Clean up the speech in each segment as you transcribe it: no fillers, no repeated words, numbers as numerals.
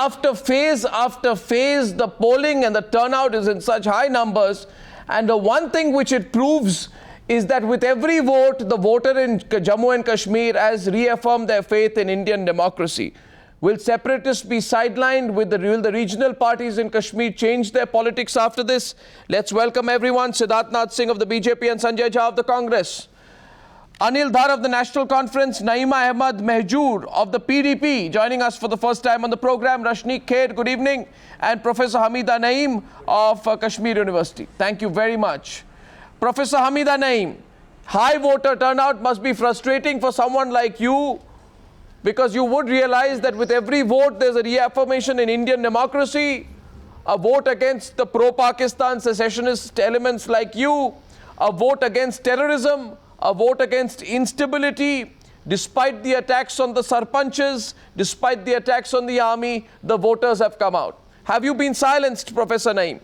after phase, the polling and the turnout is in such high numbers. And the one thing which it proves is that with every vote, the voter in Jammu and Kashmir has reaffirmed their faith in Indian democracy. Will separatists be sidelined? Will the regional parties in Kashmir change their politics after this? Let's welcome everyone. Siddharth Singh of the BJP and Sanjay Jha of the Congress. Anil Dhar of the National Conference, Naeema Ahmad Mehjoor of the PDP joining us for the first time on the program. Rashneek Kher, good evening. And Professor Hamida Naeem of Kashmir University. Thank you very much. Professor Hamida Naeem, high voter turnout must be frustrating for someone like you, because you would realize that with every vote there's a reaffirmation in Indian democracy, a vote against the pro-Pakistan secessionist elements like you, a vote against terrorism, a vote against instability. Despite the attacks on the sarpanches, despite the attacks on the army, the voters have come out. Have you been silenced, Professor Naeem?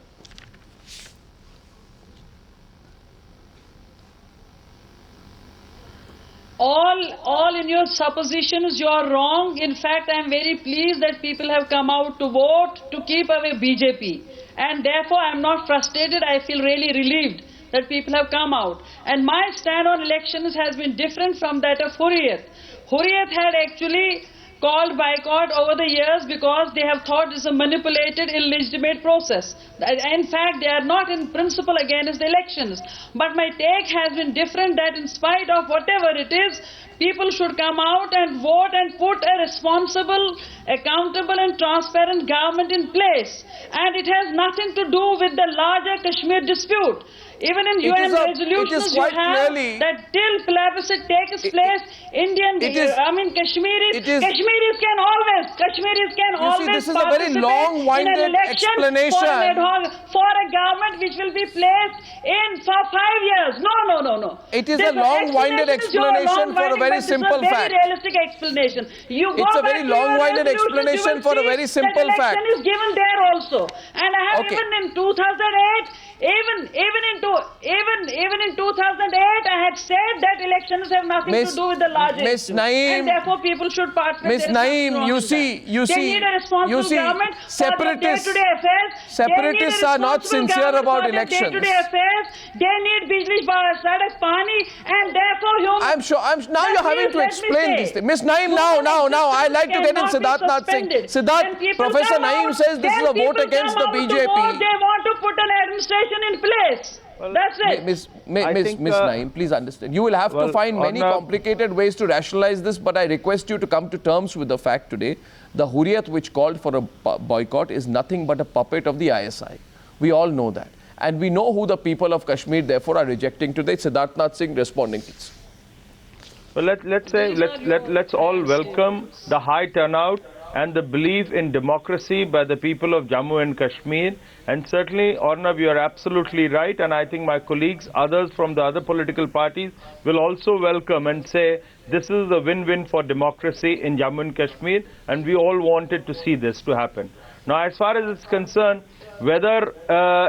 All in your suppositions, you are wrong. In fact, I am very pleased that people have come out to vote to keep away BJP. And therefore, I am not frustrated. I feel really relieved that people have come out. And my stand on elections has been different from that of Hurriyat. Hurriyat had actually called boycott over the years because they have thought it's a manipulated, illegitimate process. In fact, they are not in principle against the elections. But my take has been different, that in spite of whatever it is, people should come out and vote and put a responsible, accountable and transparent government in place. And it has nothing to do with the larger Kashmir dispute. Even in UN resolutions you have that till plebiscite takes place, Kashmiris can always this is a very long-winded explanation for a government which will be placed in for 5 years. No. It is a long-winded explanation for a very simple fact. It's a very realistic explanation. It's a very long-winded explanation for a very simple fact. Election is given there also. And I have even in 2008, even in 2008, I had said that elections have nothing to do with the larger issue. And therefore people should participate. Miss Naeem, you see, they need a responsible government separatists, for their day-to-day affairs. Separatists are not sincere about elections. Day-to-day affairs. They need bijli, sadak, pani, and therefore human. Now you're having to explain this thing. Miss Naeem, now I'd like to get in Siddharth Singh. Siddharth, Professor Naeem says this is a vote against the BJP. They want to put an administration in place. Well, that's it. Miss Naeem, please understand. You will have to find many complicated ways to rationalize this, but I request you to come to terms with the fact today. The Hurriyat which called for a boycott is nothing but a puppet of the ISI. We all know that. And we know who the people of Kashmir therefore are rejecting today. Siddharth Singh responding, please. Well, let's all welcome the high turnout and the belief in democracy by the people of Jammu and Kashmir. And certainly, Arnab, you are absolutely right. And I think my colleagues, others from the other political parties, will also welcome and say this is a win-win for democracy in Jammu and Kashmir. And we all wanted to see this to happen. Now, as far as it's concerned, whether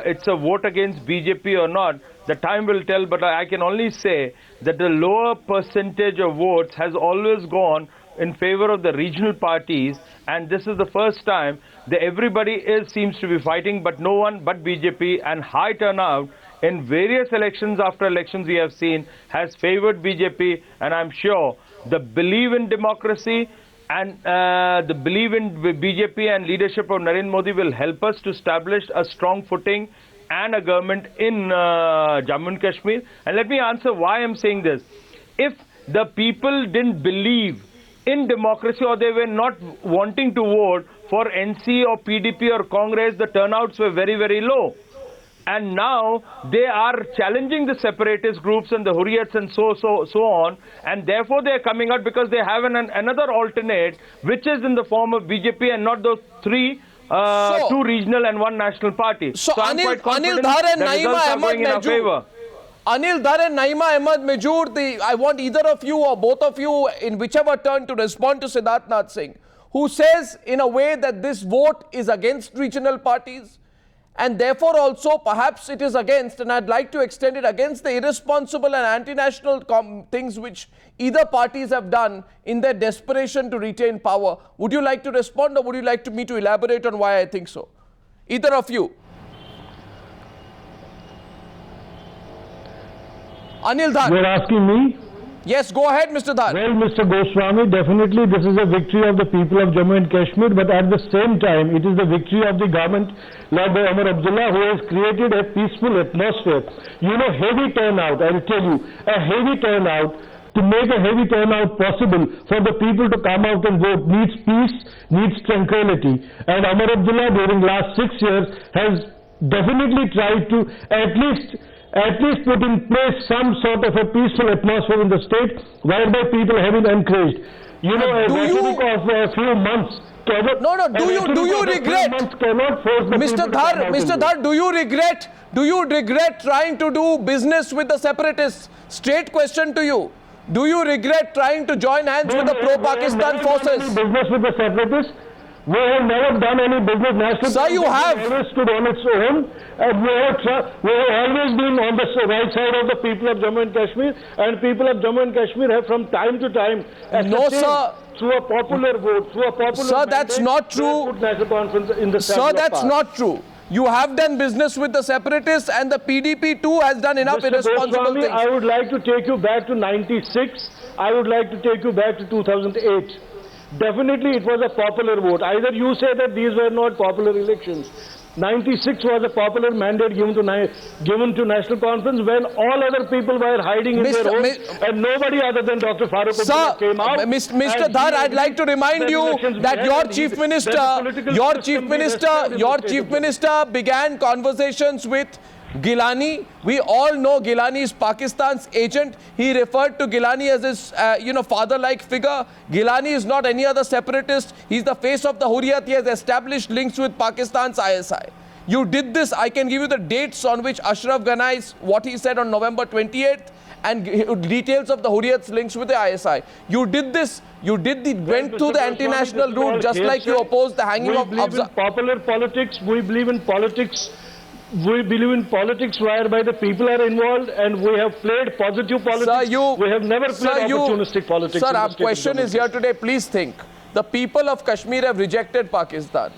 it's a vote against BJP or not, the time will tell. But I can only say that the lower percentage of votes has always gone in favor of the regional parties, and this is the first time that everybody seems to be fighting, but no one but BJP, and high turnout in various elections after elections we have seen has favored BJP, and I'm sure the belief in democracy and the belief in BJP and leadership of Narendra Modi will help us to establish a strong footing and a government in Jammu and Kashmir. And let me answer why I'm saying this. If the people didn't believe in democracy, or they were not wanting to vote for NC or PDP or Congress, the turnouts were very, very low. And now they are challenging the separatist groups and the Hurriyats and so on, and therefore they are coming out because they have another alternate, which is in the form of BJP and not those three, two regional and one national party. So I'm quite confident that results are going in our favor. Anil Dhar and Naeema Ahmad Mehjoor, I want either of you or both of you in whichever turn to respond to Siddharth Singh, who says in a way that this vote is against regional parties and therefore also perhaps it is against, and I'd like to extend it against the irresponsible and anti-national things which either parties have done in their desperation to retain power. Would you like to respond, or would you like me to elaborate on why I think so? Either of you. Anil Dhar. You're asking me? Yes, go ahead, Mr. Dhar. Well, Mr. Goswami, definitely this is a victory of the people of Jammu and Kashmir, but at the same time, it is the victory of the government led by Omar Abdullah, who has created a peaceful atmosphere. You know, heavy turnout, I'll tell you, a heavy turnout. To make a heavy turnout possible for the people to come out and vote needs peace, needs tranquility. And Omar Abdullah during last 6 years has definitely tried to at least put in place some sort of a peaceful atmosphere in the state, whereby people have been encouraged. You know, a rhetoric of a few months cannot... Do you regret, Mr. Dhar, do you regret trying to do business with the separatists? Straight question to you. Do you regret trying to join hands with the pro-Pakistan forces? Business with the separatists? We have never done any business. National Sir, you have. Always stood on its own, and we have always been on the right side of the people of Jammu and Kashmir, and people of Jammu and Kashmir have from time to time through a popular vote, through a popular Sir, that's not true. National conference in the Sir, that's not true. You have done business with the separatists, and the PDP too has done enough irresponsible things. I would like to take you back to 96. I would like to take you back to 2008. Definitely it was a popular vote. Either you say that these were not popular elections. 96 was a popular mandate given to National Conference when all other people were hiding in their homes, and nobody other than Dr. Farooq Abdullah came out. Mr. Dhar, I'd like to remind you that your chief minister began conversations with Gilani. We all know Gilani is Pakistan's agent. He referred to Gilani as his, father-like figure. Gilani is not any other separatist. He's the face of the Hurriyat. He has established links with Pakistan's ISI. You did this. I can give you the dates on which Ashraf Ghani's, what he said on November 28th, and details of the Hurriyat's links with the ISI. You did this. Went through the anti-national route, just like you opposed the hanging of... We believe in popular politics. We believe in politics. We believe in politics whereby the people are involved, and we have played positive politics. Sir, we have never played opportunistic politics. Sir, our question is here today. Please think. The people of Kashmir have rejected Pakistan.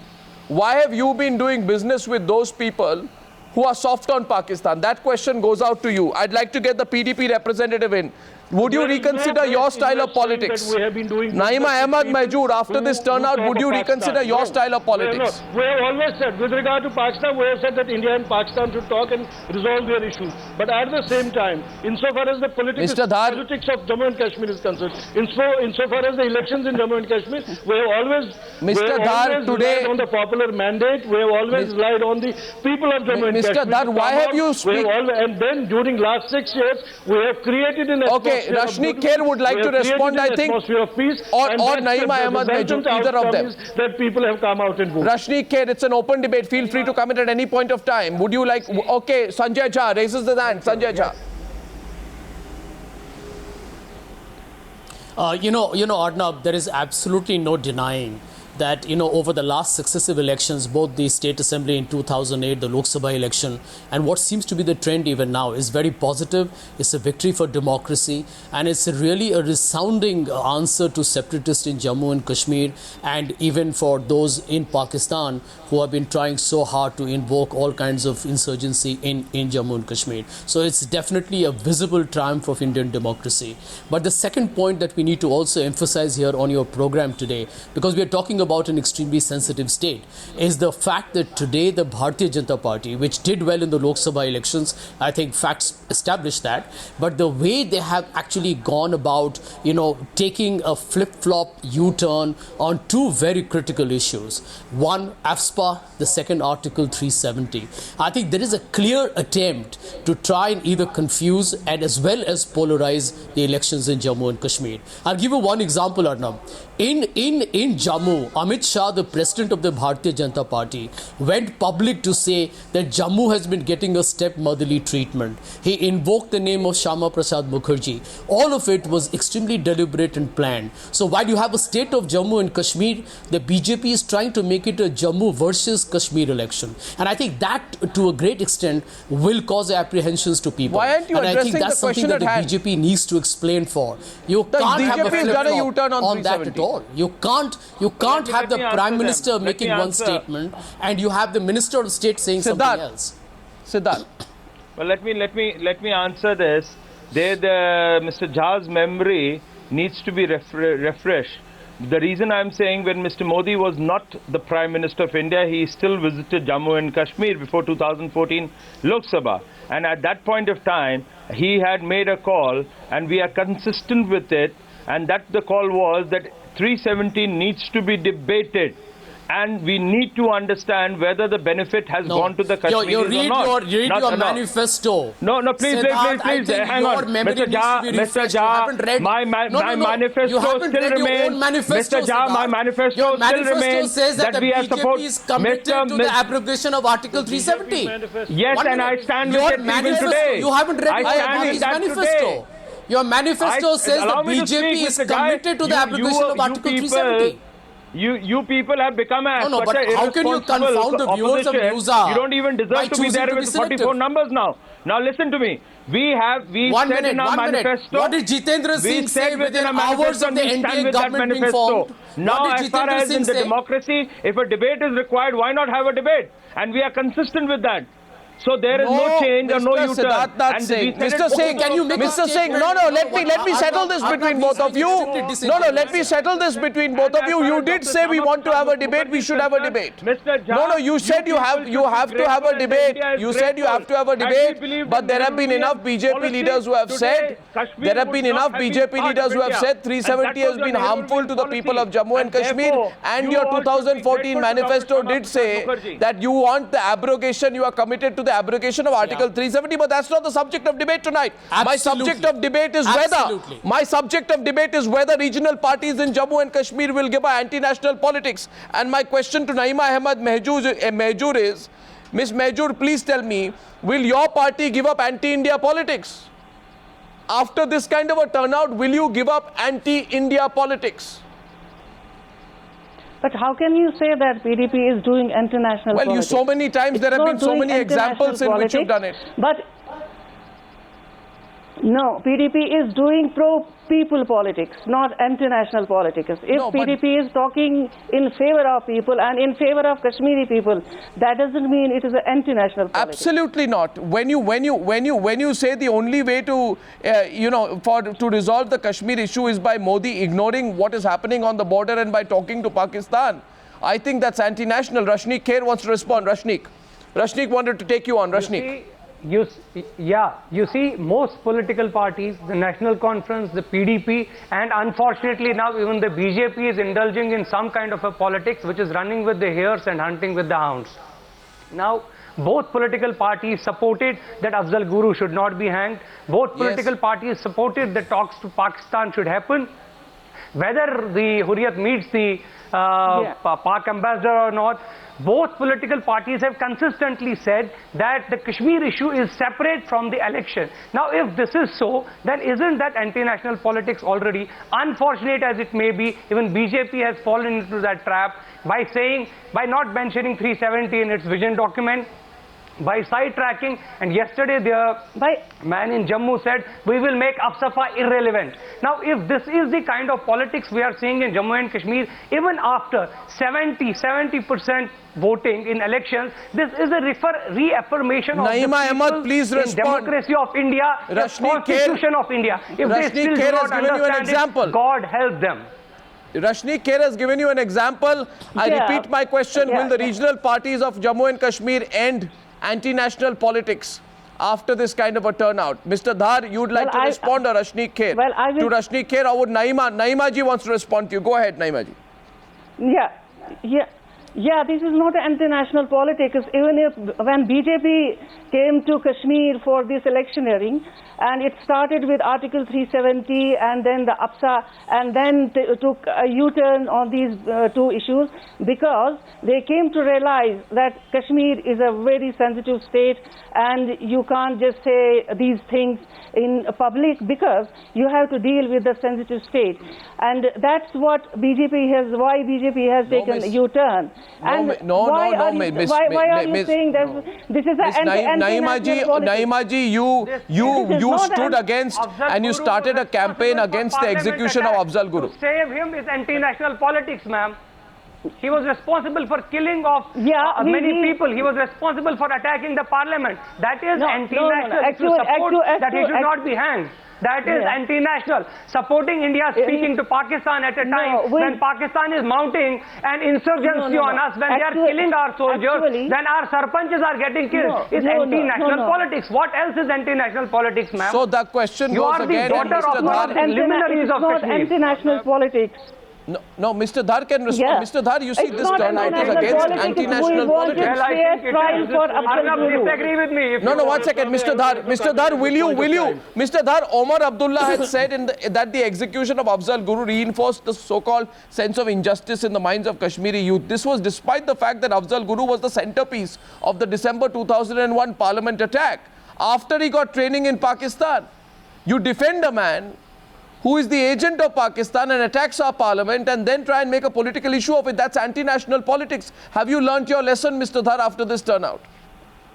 Why have you been doing business with those people who are soft on Pakistan? That question goes out to you. I'd like to get the PDP representative in. Would you reconsider your style of politics? Naima Ahmad Mahjoor, after this turnout, would you reconsider your style of politics? We have always said, with regard to Pakistan, we have said that India and Pakistan should talk and resolve their issues. But at the same time, insofar as the politics of Jammu and Kashmir is concerned, insofar as the elections in Jammu and Kashmir, we have always relied on the popular mandate. We have always relied on the people of Jammu and Kashmir. Mr. Dhar, why have you and then during last 6 years, we have created an atmosphere. Rashni Kher would like to respond, I think, of peace, or Naima Ahmad Mahjoor, either of them. That people have come out and voted. Rashni Kher, it's an open debate. Feel free to comment at any point of time. Would you like... Okay, Sanjay Jha raises the hand. Sanjay Jha. Arnab, there is absolutely no denying that, over the last successive elections, both the State Assembly in 2008, the Lok Sabha election, and what seems to be the trend even now is very positive. It's a victory for democracy, and it's really a resounding answer to separatists in Jammu and Kashmir, and even for those in Pakistan who have been trying so hard to invoke all kinds of insurgency in Jammu and Kashmir. So it's definitely a visible triumph of Indian democracy. But the second point that we need to also emphasize here on your program today, because we are talking about an extremely sensitive state, is the fact that today the Bharatiya Janata Party, which did well in the Lok Sabha elections, I think facts establish that, but the way they have actually gone about, taking a flip-flop U-turn on two very critical issues. One, AFSPA, the second, Article 370. I think there is a clear attempt to try and either confuse and as well as polarize the elections in Jammu and Kashmir. I'll give you one example, Arnab. In Jammu, Amit Shah, the president of the Bharatiya Janata Party, went public to say that Jammu has been getting a stepmotherly treatment. He invoked the name of Shyama Prasad Mukherjee. All of it was extremely deliberate and planned. So while you have a state of Jammu and Kashmir, the BJP is trying to make it a Jammu versus Kashmir election. And I think that, to a great extent, will cause apprehensions to people. Why aren't you and I think addressing that's the question something that at the hand? BJP needs to explain for. You The can't have a BJP has done a flip-flop U-turn on that at 370. all. You can't have the Prime Minister making one statement and you have the Minister of State saying something else. Siddharth. Well, let me answer this. Mr. Jha's memory needs to be refreshed. The reason I'm saying, when Mr. Modi was not the Prime Minister of India, he still visited Jammu and Kashmir before 2014 Lok Sabha. And at that point of time, he had made a call, and we are consistent with it. And that the call was that 370 needs to be debated. And we need to understand whether the benefit has gone to the Kashmiris or not. You read your manifesto. No, please, please, hang on. Mr. Jha, my manifesto still remains. Mr. Jha, my manifesto still remains says that we are BJP is committed to the abrogation of Article 370. Yes, and I stand with it even today. You haven't read his manifesto. Your manifesto says that BJP is committed to the abrogation of Article 370. You people have become but how can you confound the viewers of Newshour? You don't even deserve to be there with 44 numbers now. Now listen to me. We said in our manifesto. What did Jitendra Singh say within hours of the NDA government being formed? Now, as far as in the democracy, if a debate is required, why not have a debate? And we are consistent with that. So there is no change or no U-turn. Mr. Singh, can you make Mr. Singh, let me settle this between both of you. Let me settle this between both of you. You did say we want to have a debate, we should have a debate. You said you have to have a debate. You said you have to have a debate, but there have been enough BJP leaders who have said, 370 has been harmful to the people of Jammu and Kashmir, and your 2014 manifesto did say that you want the abrogation, you are committed to the abrogation of Article 370, but that's not the subject of debate tonight. My subject of debate is whether regional parties in Jammu and Kashmir will give an anti-national politics. And my question to Naima Ahmed Mehjoor is, Ms. Mehjoor, please tell me, will your party give up anti-India politics? After this kind of a turnout, will you give up anti-India politics? But how can you say that PDP is doing international politics? Well, so many times there have been so many examples in which you've done it. But no, PDP is doing pro-people politics, not international politics. If PDP is talking in favor of people and in favor of Kashmiri people, that doesn't mean it is an anti-national politics. Absolutely not. When you say the only way to to resolve the Kashmir issue is by Modi ignoring what is happening on the border and by talking to Pakistan, I think that's anti-national. Rashnik Kher wants to respond. Rashnik wanted to take you on. Rashnik. You see, most political parties, the National Conference, the PDP, and unfortunately now even the BJP is indulging in some kind of a politics which is running with the hares and hunting with the hounds. Now, both political parties supported that Afzal Guru should not be hanged. Both political parties supported that talks to Pakistan should happen. Whether the Hurriyat meets the Pak ambassador or not, both political parties have consistently said that the Kashmir issue is separate from the election. Now, if this is so, then isn't that anti-national politics already? Unfortunate as it may be, even BJP has fallen into that trap by not mentioning 370 in its vision document, by sidetracking, and yesterday the man in Jammu said, we will make Afsafa irrelevant. Now, if this is the kind of politics we are seeing in Jammu and Kashmir, even after 70% voting in elections, this is a reaffirmation of Naima Ahmed, please respond. Democracy of India, the Constitution of India. If they still do not understand it, God help them. Rashnik Kher has given you an example. I repeat my question. Will the regional parties of Jammu and Kashmir end anti-national politics after this kind of a turnout? Mr. Dhar, you would like to respond, or Rashnik Kher? Well, I will. To Rashnik Kher, or would Naima ji wants to respond to you? Go ahead, Naima ji. Yeah, this is not international politics. Even if when BJP came to Kashmir for this electioneering, and it started with Article 370 and then the APSA, and then took a U-turn on these two issues, because they came to realize that Kashmir is a very sensitive state and you can't just say these things in public because you have to deal with the sensitive state. And that's what why BJP has taken a U-turn. And why are you saying that this is an anti-national politics? Naima ji, you stood against and you started a campaign against the execution of Afzal Guru. To save him is anti-national politics, ma'am. He was responsible for killing of many people. He was responsible for attacking the parliament. That is anti-national. To support that he should not be hanged. That is anti-national. Supporting India speaking to Pakistan at a time when Pakistan is mounting an insurgency on us, when they are killing our soldiers, when our sarpanches are getting killed, is anti-national politics. What else is anti-national politics, ma'am? So the question goes again, Mr. Dhar, It's not anti-national politics. No, Mr. Dhar can respond. Mr. Dhar, you see, this turnout is against anti-national politics. Well, I think disagree with me. No, one second, Mr. Dhar, will you, Mr. Dhar, Omar Abdullah had said that the execution of Afzal Guru reinforced the so-called sense of injustice in the minds of Kashmiri youth. This was despite the fact that Afzal Guru was the centerpiece of the December 2001 parliament attack. After he got training in Pakistan, you defend a man who is the agent of Pakistan and attacks our parliament and then try and make a political issue of it. That's anti-national politics. Have you learnt your lesson, Mr. Dhar, after this turnout?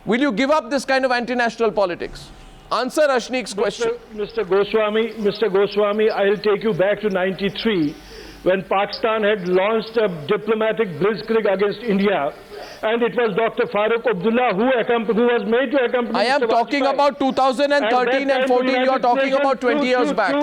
Will you give up this kind of anti-national politics? Answer Ashniq's question. Mr. Goswami, I'll take you back to 93 when Pakistan had launched a diplomatic blitzkrieg against India, and it was Dr. Farooq Abdullah who was made to accompany. I am talking about 2013 and 14. You are talking about 20 years back.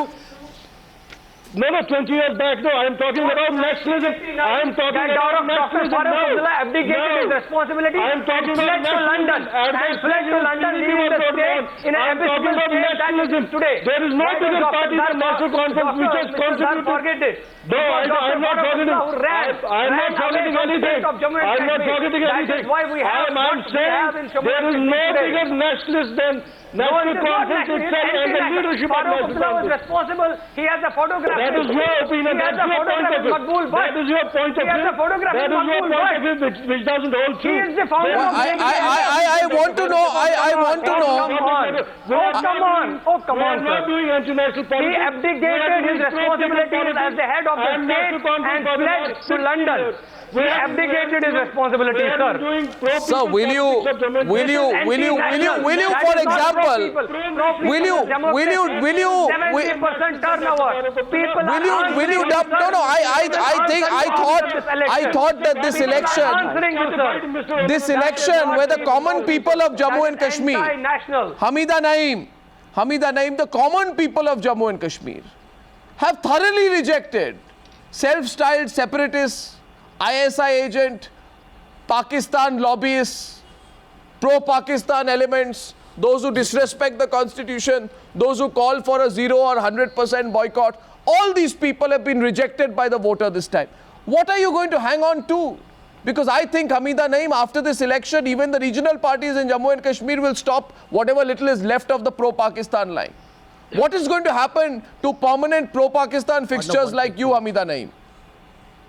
No, 20 years back, no, I am talking about nationalism. I am talking about nationalism now. Abdicated his responsibility. I am talking about London. And fled to London, leaving the state in an abyssal state that is today. There is no bigger party than National Conference which has contributed. Forget it. No, I am not forgetting. I am not forgetting anything. I am not forgetting anything. That is why we have I am saying there is no bigger nationalist than National Conference itself and the leadership of National Conference. Was responsible. He has a photograph. That is your opinion. That's your point of view. That is your point of view. That is your point of view which doesn't hold true. He is the founder of I want to know. Oh, come on, sir. Not doing international politics. He abdicated his responsibilities as the head of the state and fled to London. He abdicated his responsibility, sir. Sir, will you, for example, will you, 70% turnover. I thought that this election where the common people of Jammu and Kashmir, Hamida Naeem, the common people of Jammu and Kashmir have thoroughly rejected self-styled separatists, ISI agent, Pakistan lobbyists, pro-Pakistan elements, those who disrespect the constitution, those who call for a 0 or 100% boycott. All these people have been rejected by the voter this time. What are you going to hang on to? Because I think, Hamida Naeem, after this election, even the regional parties in Jammu and Kashmir will stop whatever little is left of the pro-Pakistan line. What is going to happen to permanent pro-Pakistan fixtures like you, Hamida Naeem?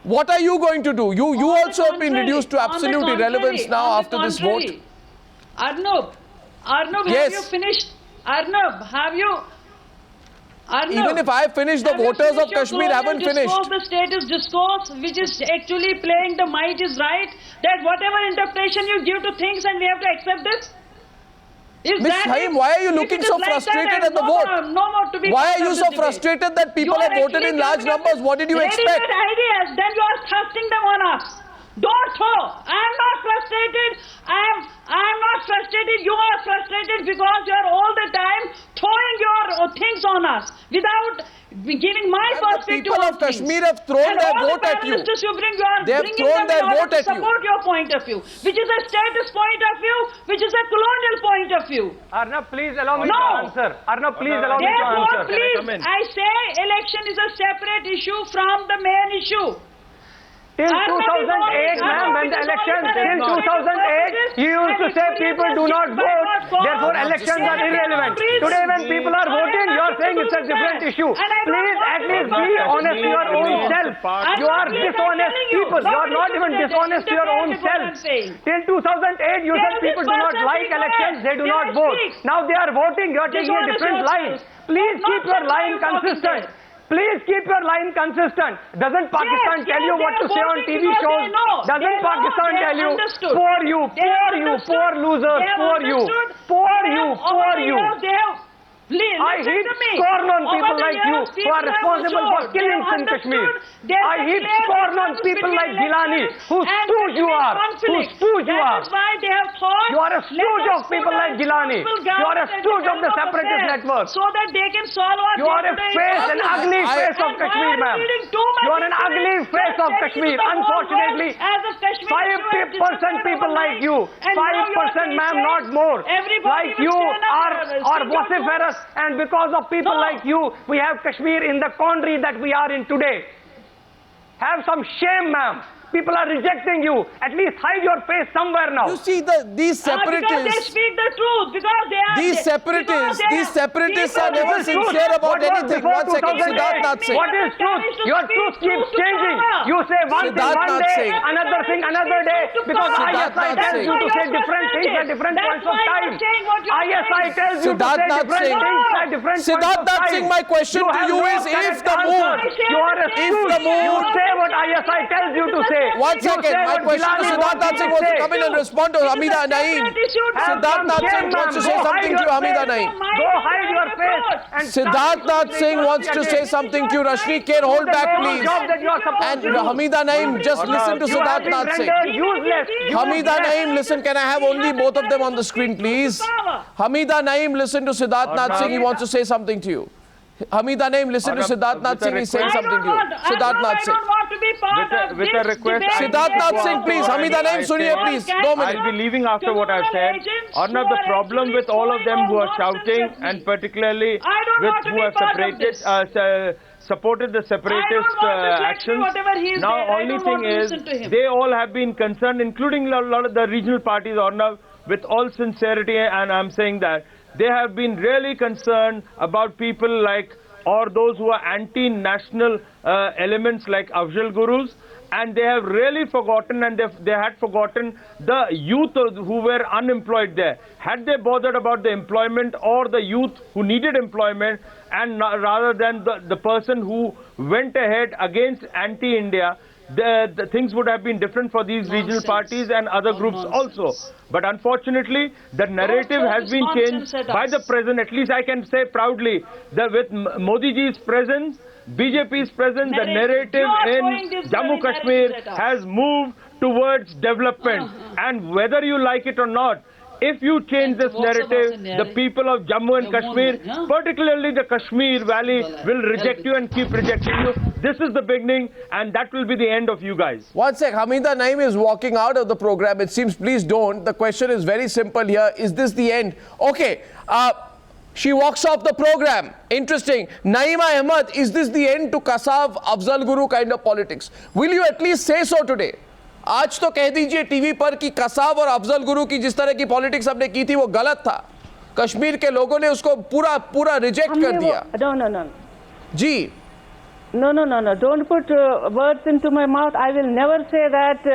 What are you going to do? You also have been reduced to absolute irrelevance now after this vote. Arnab, yes. Have you finished? Arnab, have you? Even if I finish, the voters of Kashmir haven't finished. The status discourse, which is actually playing the might is right, that whatever interpretation you give to things and we have to accept this? Ms. Haim, why are you looking so frustrated at the vote? Why are you so frustrated that people have voted in large numbers? What did you expect? Ideas, then you are thrusting them on us. Don't throw. I am not frustrated. I am not frustrated. You are frustrated because you are all the time throwing your things on us without giving my perspective. The people of Kashmir have thrown their vote at you. They have thrown their vote at you. Support your point of view, which is a status point of view, which is a colonial point of view. Arnab, please allow me to answer. Arnab, please allow me to answer. Please, I say election is a separate issue from the main issue. Till 2008, ma'am, when the elections in 2008, you used to say people do not vote, therefore elections are irrelevant. Today when people are voting, you are saying it's a different issue. Please at least be honest to your own self. You are dishonest people. You are not even dishonest to your own self. Till 2008, you said people do not like elections, they do not vote. Now they are voting, you are taking a different line. Please keep your line consistent. Please keep your line consistent. Doesn't Pakistan tell you what to say on TV shows? Doesn't Pakistan tell you, poor you, poor losers, poor you, poor you. I heap scorn on people like you who are responsible for killings in Kashmir. I heap scorn on people like Gilani, whose stooge you are. You are a stooge of people like Gilani. You are a stooge of the separatist network. So that they can solve our You are a face, an ugly face of Kashmir, ma'am. You are an ugly face of Kashmir. Unfortunately, 5% people like you, 5%, ma'am, not more, like you are vociferous. And because of people like you, we have Kashmir in the quandary that we are in today. Have some shame, ma'am. People are rejecting you. At least hide your face somewhere now. You see, these separatists... Because they speak the truth. Because they are... These separatists are never sincere about anything. One second, Siddharth Singh. What is truth? Your truth keeps changing. You say one thing one day, another thing another day. Because ISI tells you to say different things at different points of time. ISI tells you to say different things at different points of time. Siddharth Singh, my question to you is, if the mood... You are a stooge. You say what ISI tells you to say. One second, my question to Siddharth Singh wants to come in and respond to Hamida Naeem. Siddharth Singh wants to say something to you, Hamida Naeem. Go hide your face. Siddharth Singh wants to say something to you. Rashmi Khan, hold back, please. And Hamida Naeem, just listen to Siddharth Singh. Hamida Naeem, listen, can I have only both of them on the screen, please? Hamida Naeem, listen to Siddharth Singh, he wants to say something to you. Hamida Naeem, listen to Siddharth Singh, he's saying something to you. Siddharth Singh. I don't want to be part of with a request, Siddharth Singh, please. Hamida Naeem, suniye, please. 2 minutes. I'll be leaving after what I've said. Arnab, the problem with all of them who are shouting, and particularly with who have supported the separatist actions, now only thing is, they all have been concerned, including a lot of the regional parties, Arnab, with all sincerity, and I'm saying that, they have been really concerned about people like, or those who are anti-national elements like Afzal Gurus, and they have really forgotten, and they had forgotten the youth who were unemployed there. Had they bothered about the employment or the youth who needed employment, and rather than the person who went ahead against anti-India, the things would have been different for these regional parties and other groups also. But unfortunately, the narrative has been changed by the president. At least I can say proudly that with Modi ji's presence, BJP's presence, the narrative in Jammu Kashmir has moved towards development. And whether you like it or not, if you change this narrative, the people of Jammu and Kashmir, particularly the Kashmir Valley, will reject you and keep rejecting you. This is the beginning, and that will be the end of you guys. One sec, Hamida Naeem is walking out of the program. It seems, please don't. The question is very simple here. Is this the end? Okay. She walks off the program. Interesting. Naeema Ahmed, is this the end to Kasav, Afzal Guru kind of politics? Will you at least say so today? आज तो कह दीजिए TV पर कि कसाब और अफजल गुरु की जिस तरह की पॉलिटिक्स हमने की थी वो गलत था. कश्मीर के लोगों ने उसको पूरा रिजेक्ट कर दिया. No. Ji. No. Don't put words into my mouth. I will never say that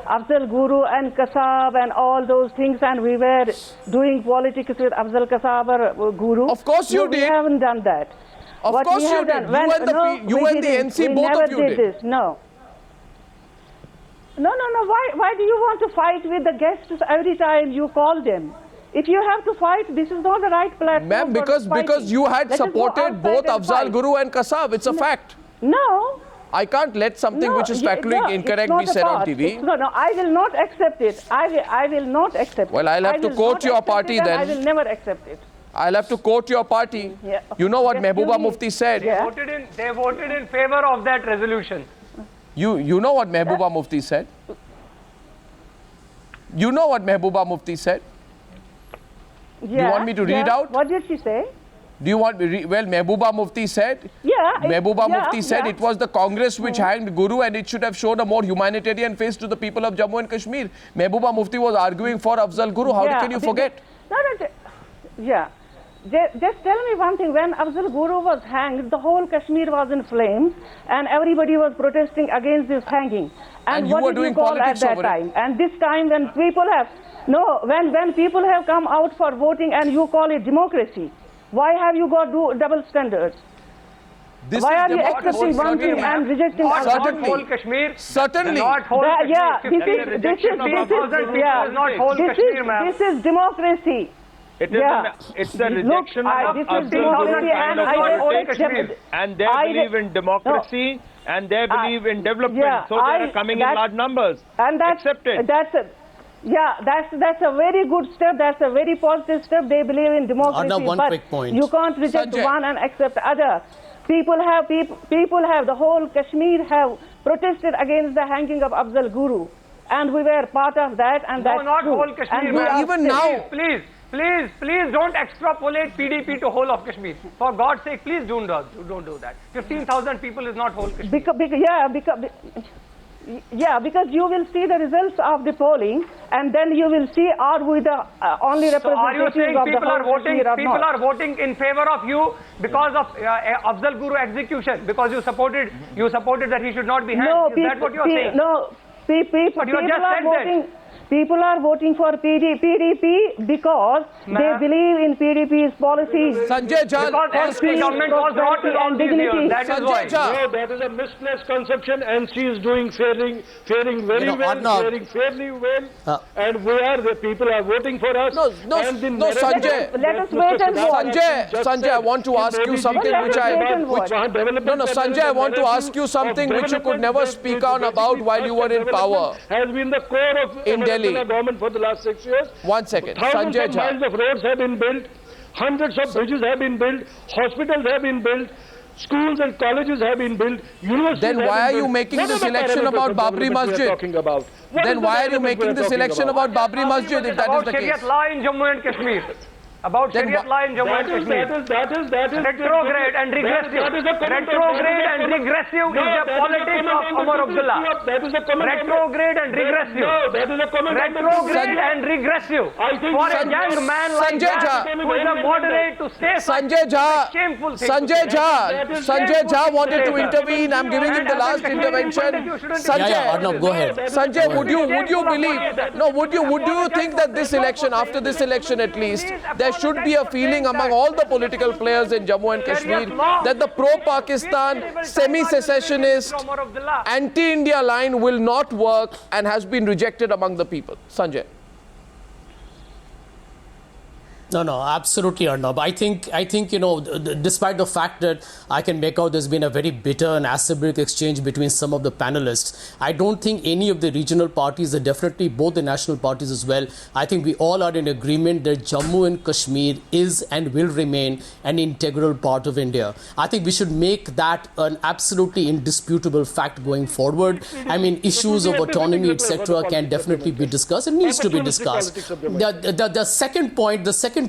Afzal Guru and Kasab and all those things, and we were doing politics with Afzal Kasab or Guru. Of course you did. We haven't done that. Of course you did. You and the NC, both of you did. This. No. Why do you want to fight with the guests every time you call them? If you have to fight, this is not the right platform. Ma'am, because you had supported both Afzal Guru and Kasab. It's a fact. No. I can't let something which is factually incorrect be said on TV. No, I will not accept it. I will not accept it. Well, I'll have to quote your party then. I will never accept it. I'll have to quote your party. Yeah. You know what Mehbooba Mufti said? Yeah. They voted in favor of that resolution. You know what Mehbooba Mufti said? You know what Mehbooba Mufti said? Yeah, you want me to read out? What did she say? Do you want, well, Mehbooba Mufti said, Mufti said it was the Congress which hanged Guru and it should have shown a more humanitarian face to the people of Jammu and Kashmir. Mehbooba Mufti was arguing for Afzal Guru. How can you forget? Just tell me one thing, when Afzal Guru was hanged, the whole Kashmir was in flames and everybody was protesting against this hanging. And what did you call at that time? And this time when people have, when people have come out for voting and you call it democracy, why have you got double standards? Why are you accepting one thing and rejecting another? Not whole Kashmir. Certainly. Not whole Kashmir. This is democracy. It's a rejection of democracy and they believe in democracy and they believe in development, so they are coming in large numbers. And that's a very good step. That's a very positive step. They believe in democracy, quick point. You can't reject one and accept other. People have the whole Kashmir have protested against the hanging of Afzal Guru, and we were part of that. And that's not true. Whole Kashmir. And even now, Please don't extrapolate PDP to whole of Kashmir. For God's sake, please don't do that. 15,000 people is not whole Kashmir. Because you will see the results of the polling, and then you will see are we the only representatives are you saying of the whole Kashmir or people not? are voting in favor of you because of Afzal Guru execution, because you supported that he should not be hanged? Is that what you are saying? No, people are voting for PDP because they believe in PDP's policies. Sanjay Jha, because NC government was not on these years. That is why. No, that is a misplaced conception. NC is doing faring very well, faring fairly well, and the people are voting for us. No, Sanjay. Let us wait and watch. Sanjay, I want to ask you something Sanjay, I want to ask you something which you could never speak on about while you were in power. Has been the core of in Delhi. Government for the last 6 years. 1 second. Thousands Sanjay of miles of roads have been built, hundreds of bridges have been built, hospitals have been built, schools and colleges have been built, universities Then why are you making this election about Babri Masjid? Then why are you making this election about Babri Masjid if that is the case? About Shariat law in Jammu and Kashmir. About Shariat law in Jammu and Kashmir. That is retrograde and regressive. Retrograde and regressive is the politics of Omar Abdullah. Retrograde and regressive. No, that is a comment. Retrograde and regressive. For a young man like that, who is a moderate to say Sanjay Jha wanted to intervene. I'm giving him the last intervention. Arnab, go ahead. Sanjay, would you believe? No, would you think that this election, after this election at least, there should be a feeling among all the political players in Jammu and Kashmir that the pro-Pakistan, semi-secessionist, anti-India line will not work and has been rejected among the people? Sanjay. No, absolutely, Arnab. I think, despite the fact that I can make out there's been a very bitter and acerbic exchange between some of the panelists, I don't think any of the regional parties, and definitely both the national parties as well, I think we all are in agreement that Jammu and Kashmir is and will remain an integral part of India. I think we should make that an absolutely indisputable fact going forward. I mean, issues of autonomy, etc., can definitely be discussed. It needs to be discussed. The second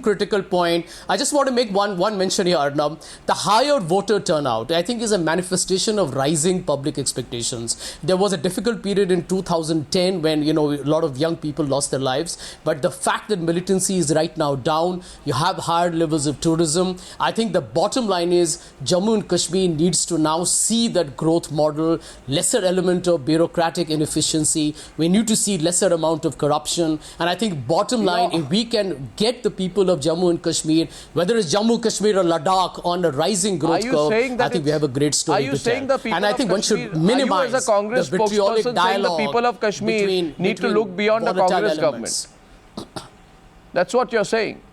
critical point, I just want to make one mention here, Arnab. The higher voter turnout, I think, is a manifestation of rising public expectations. There was a difficult period in 2010 when, a lot of young people lost their lives. But the fact that militancy is right now down, you have higher levels of tourism. I think the bottom line is Jammu and Kashmir needs to now see that growth model, lesser element of bureaucratic inefficiency. We need to see lesser amount of corruption. And I think bottom line, if we can get the people of Jammu and Kashmir, whether it's Jammu, Kashmir or Ladakh, on a rising growth curve, I think we have a great story to tell. And I think one should minimize as a Congress the vitriolic dialogue. The people of Kashmir need to look beyond the Congress government. That's what you're saying.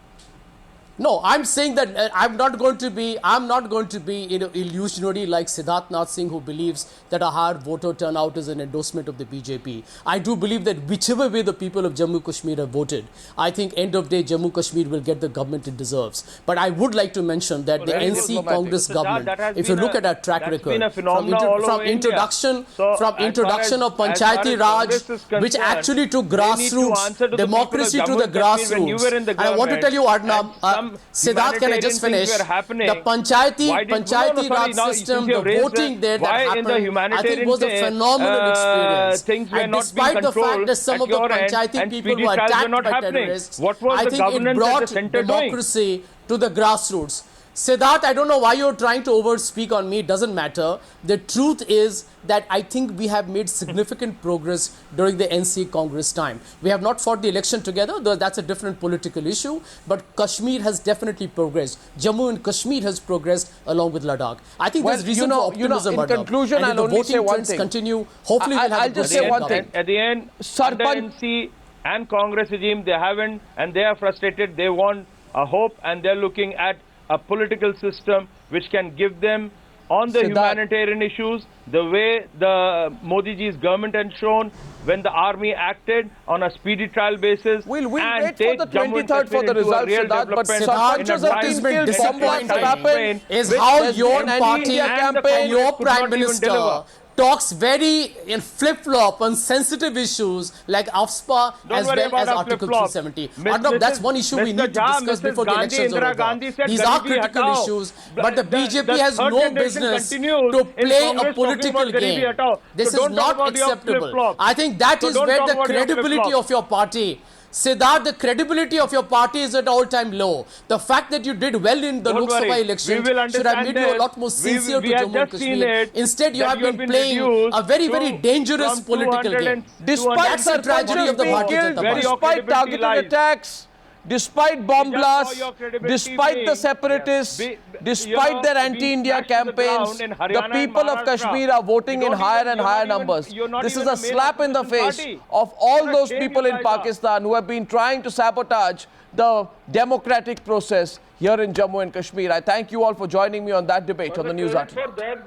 No, I'm saying that I'm not going to be illusionary like Siddharth Nath Singh, who believes that a higher voter turnout is an endorsement of the BJP. I do believe that whichever way the people of Jammu Kashmir have voted, I think end of day Jammu Kashmir will get the government it deserves. But I would like to mention that the NC Congress government, if you look at our track record, from introduction of Panchayati Raj, which actually took grassroots democracy to the grassroots. And I want to tell you, Arnab, Siddharth, can I just finish? The Panchayati Raj system, the voting there that happened, I think was a phenomenal experience. And despite the fact that some of the Panchayati people were attacked by terrorists, I think it brought democracy to the grassroots. Siddharth, I don't know why you're trying to overspeak on me. It doesn't matter. The truth is that I think we have made significant progress during the NC Congress time. We have not fought the election together, though that's a different political issue. But Kashmir has definitely progressed. Jammu and Kashmir has progressed along with Ladakh. I think there's reason for optimism. In conclusion, I'll only say one thing. Continue. Hopefully, we'll have I'll just say one thing. At the end, under NC and Congress regime, they haven't, and they are frustrated. They want a hope, and they're looking at a political system which can give them on the humanitarian issues the way the Modi ji's government has shown when the army acted on a speedy trial basis. We'll wait for the 23rd for the results, Siddharth, but bunches of things killed, bomb blasts have happened. Is how your party and your Prime Minister talks very in flip-flop on sensitive issues like AFSPA as well as Article 370. That's one issue we need to discuss before the elections are over. These are critical issues, but the BJP has no business to play a political game. This is not acceptable. I think that is where the credibility of your party, Siddharth, the credibility of your party is at all-time low. The fact that you did well in the Lok Sabha election should have made you a lot more sincere to Jammu and Kashmir. Instead, you have been playing a very, very dangerous political game. Despite the tragedy of the Bharatiya Janata Party, despite targeted attacks, despite bomb blasts, despite the separatists, despite their anti-India campaigns, the people of Kashmir are voting in higher and higher numbers. This is a slap in the face of all those people in Pakistan who have been trying to sabotage the democratic process here in Jammu and Kashmir. I thank you all for joining me on that debate on the News Hour.